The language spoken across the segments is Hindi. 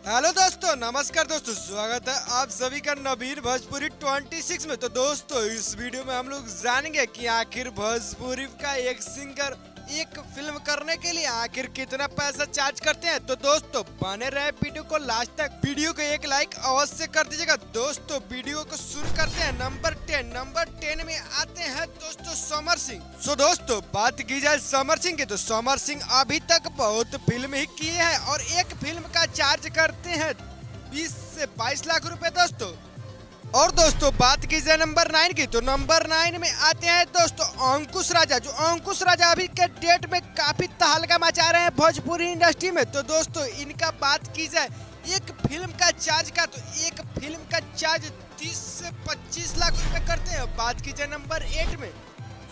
हेलो दोस्तों, नमस्कार दोस्तों, स्वागत है आप सभी का नवीन भोजपुरी 26 में। तो दोस्तों इस वीडियो में हम लोग जानेंगे कि आखिर भोजपुरी का एक सिंगर एक फिल्म करने के लिए आखिर कितना पैसा चार्ज करते हैं। तो दोस्तों बने रहे वीडियो को लास्ट तक। वीडियो को एक लाइक अवश्य कर दीजिएगा। दोस्तों वीडियो को शुरू करते हैं नंबर 10 में आते हैं दोस्तों समर सिंह। सो दोस्तों बात की जाए समर सिंह की, तो समर सिंह अभी तक बहुत फिल्म ही किए हैं और एक फिल्म का चार्ज करते हैं 20 से 22 लाख रुपए दोस्तों। और दोस्तों बात की जाए नंबर 9 की, तो नंबर 9 में आते हैं दोस्तों अंकुश राजा। जो अंकुश राजा अभी के डेट में काफी तहलका मचा रहे हैं भोजपुरी इंडस्ट्री में। तो दोस्तों इनका बात की जाए एक फिल्म का चार्ज का, तो एक फिल्म का चार्ज 30 से 25 लाख रुपए करते हैं। बात की जाए नंबर 8 में,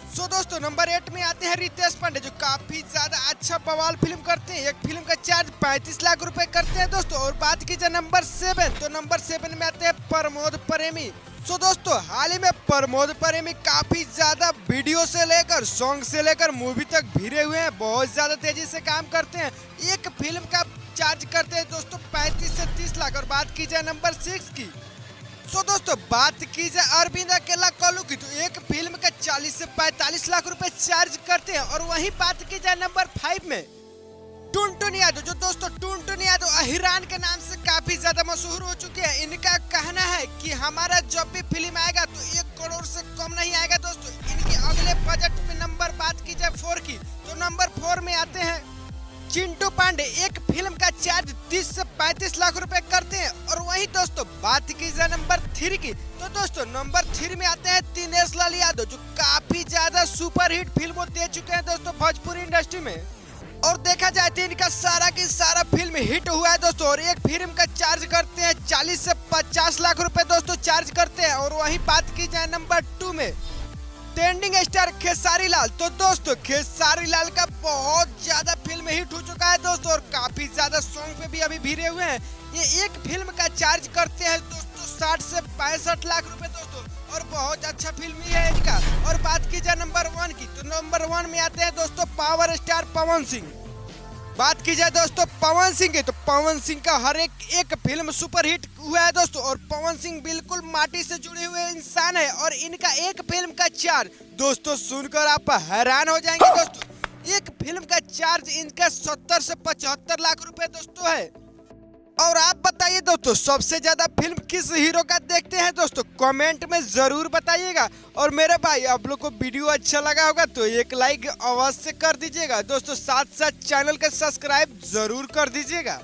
सो दोस्तों नंबर 8 में आते हैं रितेश पांडे, जो काफी ज्यादा अच्छा बवाल फिल्म करते हैं। एक फिल्म का चार्ज 35 लाख रुपए करते हैं दोस्तों। और बात की जाए नंबर 7, तो नंबर 7 में आते हैं प्रमोद प्रेमी। सो दोस्तों हाल ही में प्रमोद प्रेमी काफी ज्यादा वीडियो से लेकर सॉन्ग से लेकर मूवी तक भिड़े हुए हैं, बहुत ज्यादा तेजी से काम करते हैं। एक फिल्म का चार्ज करते हैं दोस्तों 35 से 30 लाख। और बात की जाए नंबर 6 की, सो दोस्तों बात की जाए अरविंद अकेला कल्लू की, तो एक फिल्म का 40 से 45 लाख रुपए चार्ज करते हैं। और वहीं बात की जाए नंबर 5 में टुनटुन यादव, जो दोस्तों टुनटुन यादव अहिरान के नाम से काफी ज्यादा मशहूर हो चुके हैं। इनका कहना है कि हमारा जब भी फिल्म आएगा तो 1 करोड़ से कम नहीं आएगा दोस्तों। इनके अगले बजट में नंबर बात की जाए 4 की, तो नंबर 4 में आते हैं चिंटू पांडे। एक फिल्म का चार्ज 30 से 35 लाख रुपए करते हैं। और वहीं दोस्तों बात की जाए नंबर 3 की, तो दोस्तों नंबर 3 में आते हैं दिनेश लाल यादव, जो काफी ज्यादा सुपरहिट फिल्मों दे चुके हैं दोस्तों भोजपुरी इंडस्ट्री में। और देखा जाए तो इनका सारा की सारा फिल्म हिट हुआ है दोस्तों। और एक फिल्म का चार्ज करते हैं 40 से 50 लाख रुपए दोस्तों चार्ज करते हैं। और वहीं बात की जाए नंबर 2 में ट्रेंडिंग स्टार खेसारी लाल, तो दोस्तों खेसारी लाल का बहुत ज्यादा फिल्म हिट हो चुका है दोस्तों और काफी ज्यादा सॉन्ग पे भी अभी भिड़े हुए हैं। ये एक फिल्म का चार्ज करते हैं दोस्तों 60 से 65 लाख रुपए दोस्तों। और बहुत अच्छा फिल्म ही है इनका। और बात की जाए नंबर 1 की, तो नंबर 1 में आते हैं दोस्तों पावर स्टार पवन सिंह। बात की जाए दोस्तों पवन सिंह की, तो पवन सिंह का हर एक फिल्म सुपरहिट हुआ है दोस्तों। और पवन सिंह बिल्कुल माटी से जुड़े हुए इंसान है। और इनका एक फिल्म का चार्ज दोस्तों सुनकर आप हैरान हो जाएंगे दोस्तों। एक फिल्म का चार्ज इनका 70 से 75 लाख रुपए दोस्तों है। और आप बताइए दोस्तों सबसे ज्यादा फिल्म किस हीरो का देखते हैं दोस्तों, कमेंट में जरूर बताइएगा। और मेरे भाई आप लोग को वीडियो अच्छा लगा होगा तो एक लाइक अवश्य कर दीजिएगा दोस्तों, साथ साथ चैनल का सब्सक्राइब जरूर कर दीजिएगा।